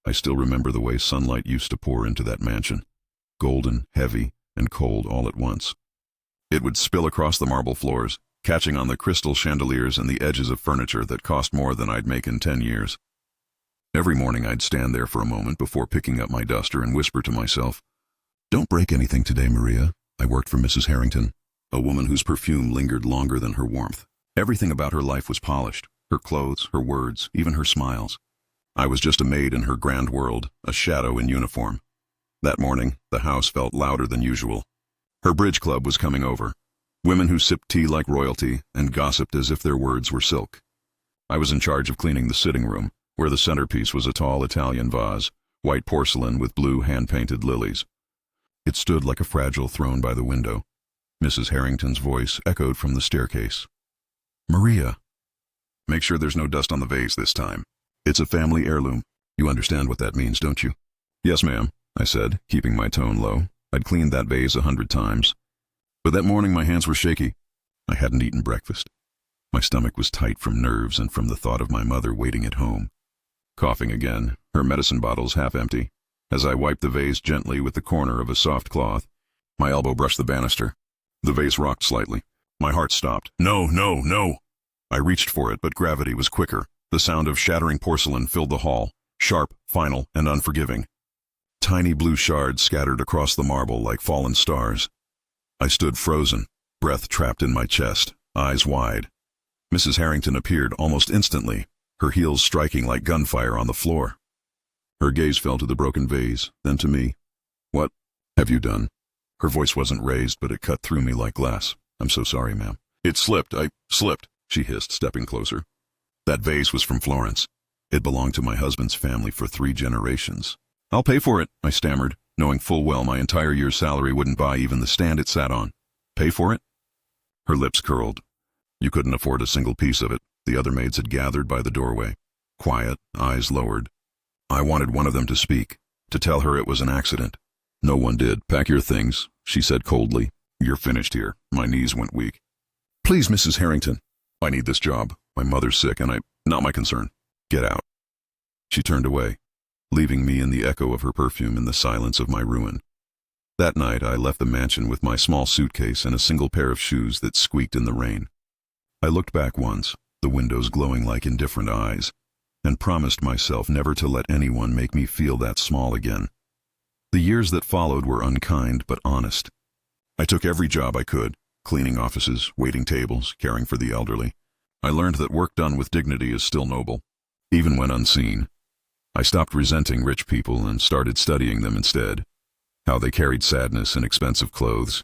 I still remember the way sunlight used to pour into that mansion. Golden, heavy, and cold all at once. It would spill across the marble floors, catching on the crystal chandeliers and the edges of furniture that cost more than I'd make in 10 years. Every morning I'd stand there for a moment before picking up my duster and whisper to myself, "Don't break anything today, Maria." I worked for Mrs. Harrington, a woman whose perfume lingered longer than her warmth. Everything about her life was polished, her clothes, her words, even her smiles. I was just a maid in her grand world, a shadow in uniform. That morning, the house felt louder than usual. Her bridge club was coming over. Women who sipped tea like royalty and gossiped as if their words were silk. I was in charge of cleaning the sitting room, where the centerpiece was a tall Italian vase, white porcelain with blue hand-painted lilies. It stood like a fragile throne by the window. Mrs. Harrington's voice echoed from the staircase. "Maria, make sure there's no dust on the vase this time. It's a family heirloom. You understand what that means, don't you?" "Yes, ma'am," I said, keeping my tone low. I'd cleaned that vase 100 times. But that morning my hands were shaky. I hadn't eaten breakfast. My stomach was tight from nerves and from the thought of my mother waiting at home. Coughing again, her medicine bottles half empty. As I wiped the vase gently with the corner of a soft cloth, my elbow brushed the banister. The vase rocked slightly. My heart stopped. No, no, no! I reached for it, but gravity was quicker. The sound of shattering porcelain filled the hall, sharp, final, and unforgiving. Tiny blue shards scattered across the marble like fallen stars. I stood frozen, breath trapped in my chest, eyes wide. Mrs. Harrington appeared almost instantly, her heels striking like gunfire on the floor. Her gaze fell to the broken vase, then to me. "What have you done?" Her voice wasn't raised, but it cut through me like glass. "I'm so sorry, ma'am." "It slipped. I slipped," she hissed, stepping closer. "That vase was from Florence. It belonged to my husband's family for 3 generations. "I'll pay for it," I stammered, knowing full well my entire year's salary wouldn't buy even the stand it sat on. "Pay for it?" Her lips curled. "You couldn't afford a single piece of it." The other maids had gathered by the doorway, quiet, eyes lowered. I wanted one of them to speak, to tell her it was an accident. No one did. "Pack your things," she said coldly. "You're finished here." My knees went weak. "Please, Mrs. Harrington. I need this job. My mother's sick and not my concern. Get out." She turned away, leaving me in the echo of her perfume in the silence of my ruin. That night I left the mansion with my small suitcase and a single pair of shoes that squeaked in the rain. I looked back once, the windows glowing like indifferent eyes, and promised myself never to let anyone make me feel that small again. The years that followed were unkind but honest. I took every job I could, cleaning offices, waiting tables, caring for the elderly. I learned that work done with dignity is still noble, even when unseen. I stopped resenting rich people and started studying them instead. How they carried sadness in expensive clothes.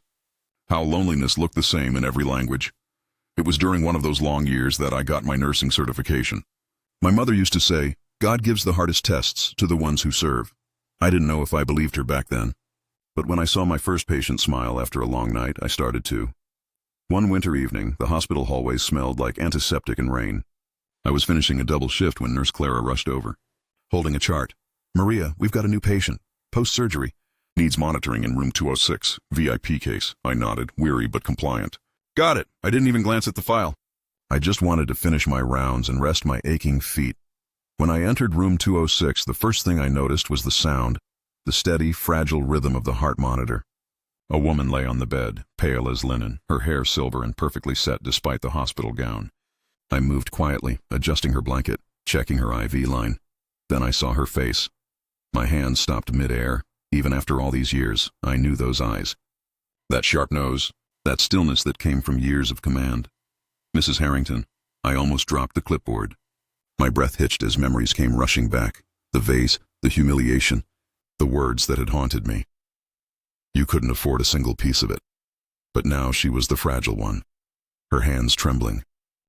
How loneliness looked the same in every language. It was during one of those long years that I got my nursing certification. My mother used to say, "God gives the hardest tests to the ones who serve." I didn't know if I believed her back then. But when I saw my first patient smile after a long night, I started to. One winter evening, the hospital hallways smelled like antiseptic and rain. I was finishing a double shift when Nurse Clara rushed over, holding a chart. "Maria, we've got a new patient. Post-surgery. Needs monitoring in room 206. VIP case." I nodded, weary but compliant. "Got it." I didn't even glance at the file. I just wanted to finish my rounds and rest my aching feet. When I entered room 206, the first thing I noticed was the sound, the steady, fragile rhythm of the heart monitor. A woman lay on the bed, pale as linen, her hair silver and perfectly set despite the hospital gown. I moved quietly, adjusting her blanket, checking her IV line. Then I saw her face. My hands stopped mid-air. Even after all these years, I knew those eyes. That sharp nose, that stillness that came from years of command. "Mrs. Harrington." I almost dropped the clipboard. My breath hitched as memories came rushing back. The vase, the humiliation, the words that had haunted me. You couldn't afford a single piece of it. But now she was the fragile one. Her hands trembling,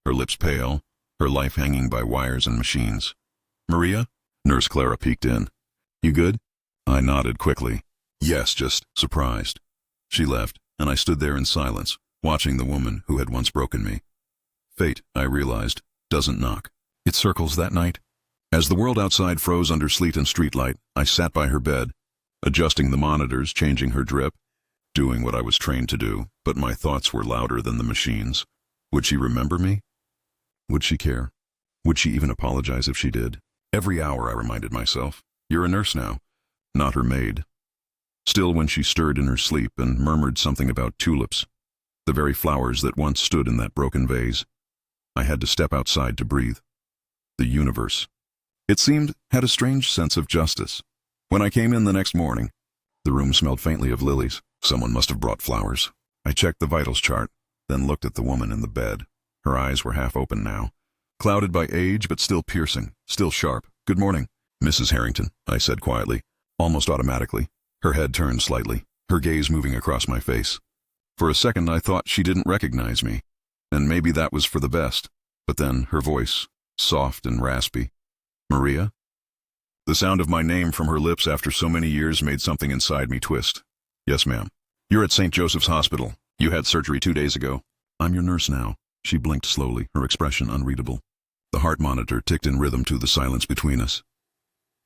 her lips pale, her life hanging by wires and machines. "Maria?" Nurse Clara peeked in. "You good?" I nodded quickly. "Yes, just surprised." She left, and I stood there in silence, watching the woman who had once broken me. Fate, I realized, doesn't knock. It circles that night. As the world outside froze under sleet and streetlight, I sat by her bed, adjusting the monitors, changing her drip, doing what I was trained to do, but my thoughts were louder than the machines. Would she remember me? Would she care? Would she even apologize if she did? Every hour I reminded myself, You're a nurse now, not her maid. Still, when she stirred in her sleep and murmured something about tulips, the very flowers that once stood in that broken vase, I had to step outside to breathe. The universe, it seemed, had a strange sense of justice. When I came in the next morning, the room smelled faintly of lilies. Someone must have brought flowers. I checked the vitals chart, then looked at the woman in the bed. Her eyes were half open now, clouded by age but still piercing, still sharp. "Good morning, Mrs. Harrington," I said quietly, almost automatically. Her head turned slightly, her gaze moving across my face. For a second I thought she didn't recognize me, and maybe that was for the best. But then her voice, soft and raspy. "Maria?" The sound of my name from her lips after so many years made something inside me twist. "Yes, ma'am. You're at St. Joseph's Hospital. You had surgery 2 days ago." "I'm your nurse now." She blinked slowly, her expression unreadable. The heart monitor ticked in rhythm to the silence between us.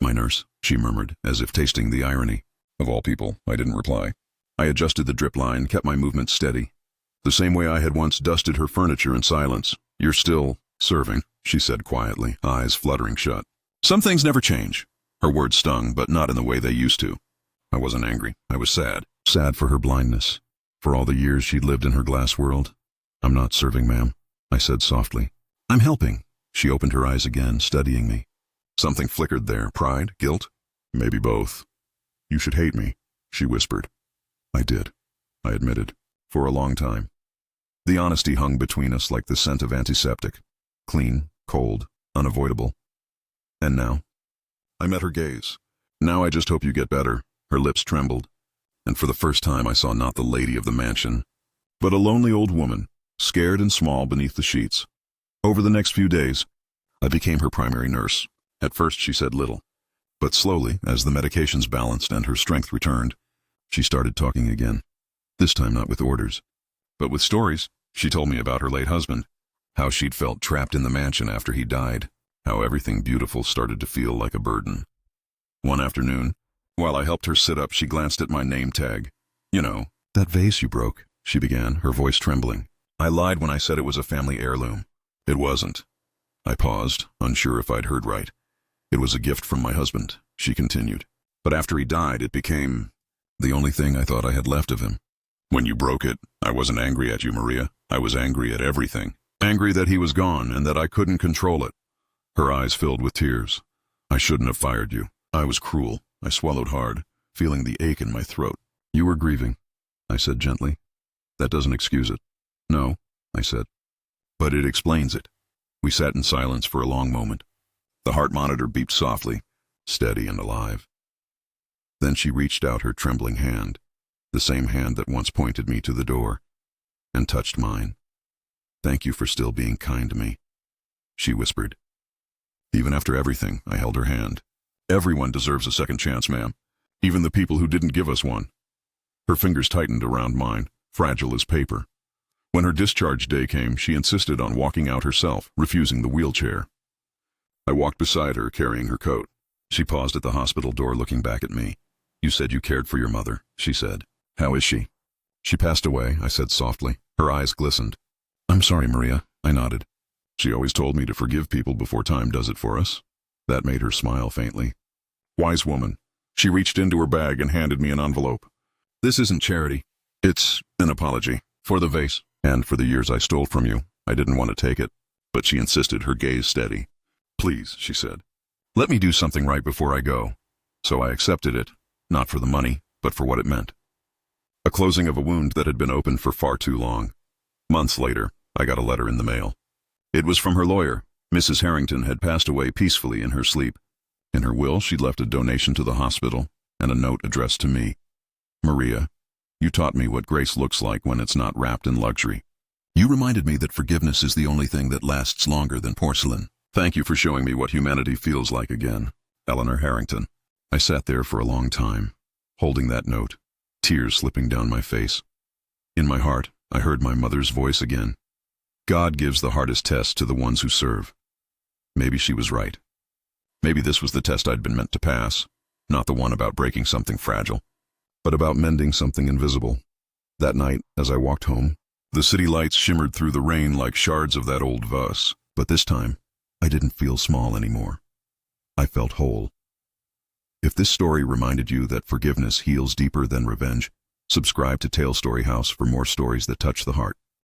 "My nurse," she murmured, as if tasting the irony. Of all people, I didn't reply. I adjusted the drip line, kept my movement steady, the same way I had once dusted her furniture in silence. "You're still serving," she said quietly, eyes fluttering shut. "Some things never change." Her words stung, but not in the way they used to. I wasn't angry. I was sad. Sad for her blindness, for all the years she'd lived in her glass world. "I'm not serving, ma'am," I said softly. "I'm helping." She opened her eyes again, studying me. Something flickered there. Pride? Guilt? Maybe both. "You should hate me," she whispered. I did, I admitted, for a long time. The honesty hung between us like the scent of antiseptic. Clean, cold, unavoidable. And now? I met her gaze. "Now I just hope you get better." Her lips trembled, and for the first time I saw not the lady of the mansion, but a lonely old woman, scared and small beneath the sheets. Over the next few days, I became her primary nurse. At first she said little, but slowly, as the medications balanced and her strength returned, she started talking again. This time not with orders, but with stories. She told me about her late husband, how she'd felt trapped in the mansion after he died, how everything beautiful started to feel like a burden. One afternoon, while I helped her sit up, she glanced at my name tag. "You know, that vase you broke," she began, her voice trembling. "I lied when I said it was a family heirloom. It wasn't." I paused, unsure if I'd heard right. "It was a gift from my husband," she continued. "But after he died, it became the only thing I thought I had left of him. When you broke it, I wasn't angry at you, Maria. I was angry at everything. Angry that he was gone and that I couldn't control it." Her eyes filled with tears. "I shouldn't have fired you. I was cruel." I swallowed hard, feeling the ache in my throat. "You were grieving," I said gently. "That doesn't excuse it." "No," I said. "But it explains it." We sat in silence for a long moment. The heart monitor beeped softly, steady and alive. Then she reached out her trembling hand, the same hand that once pointed me to the door, and touched mine. "Thank you for still being kind to me," she whispered. Even after everything, I held her hand. "Everyone deserves a second chance, ma'am. Even the people who didn't give us one." Her fingers tightened around mine, fragile as paper. When her discharge day came, she insisted on walking out herself, refusing the wheelchair. I walked beside her, carrying her coat. She paused at the hospital door, looking back at me. "You said you cared for your mother," she said. "How is she?" "She passed away," I said softly. Her eyes glistened. "I'm sorry, Maria," I nodded. "She always told me to forgive people before time does it for us." That made her smile faintly. Wise woman. She reached into her bag and handed me an envelope. "This isn't charity. It's an apology for the vase and for the years I stole from you." I didn't want to take it, but she insisted, her gaze steady. "Please," she said, "let me do something right before I go." So I accepted it, not for the money, but for what it meant. A closing of a wound that had been open for far too long. Months later, I got a letter in the mail. It was from her lawyer. Mrs. Harrington had passed away peacefully in her sleep. In her will, she'd left a donation to the hospital and a note addressed to me. "Maria, you taught me what grace looks like when it's not wrapped in luxury. You reminded me that forgiveness is the only thing that lasts longer than porcelain. Thank you for showing me what humanity feels like again. Eleanor Harrington." I sat there for a long time, holding that note, tears slipping down my face. In my heart, I heard my mother's voice again. God gives the hardest tests to the ones who serve. Maybe she was right. Maybe this was the test I'd been meant to pass, not the one about breaking something fragile, but about mending something invisible. That night, as I walked home, the city lights shimmered through the rain like shards of that old vase, but this time, I didn't feel small anymore. I felt whole. If this story reminded you that forgiveness heals deeper than revenge, subscribe to Tale Story House for more stories that touch the heart.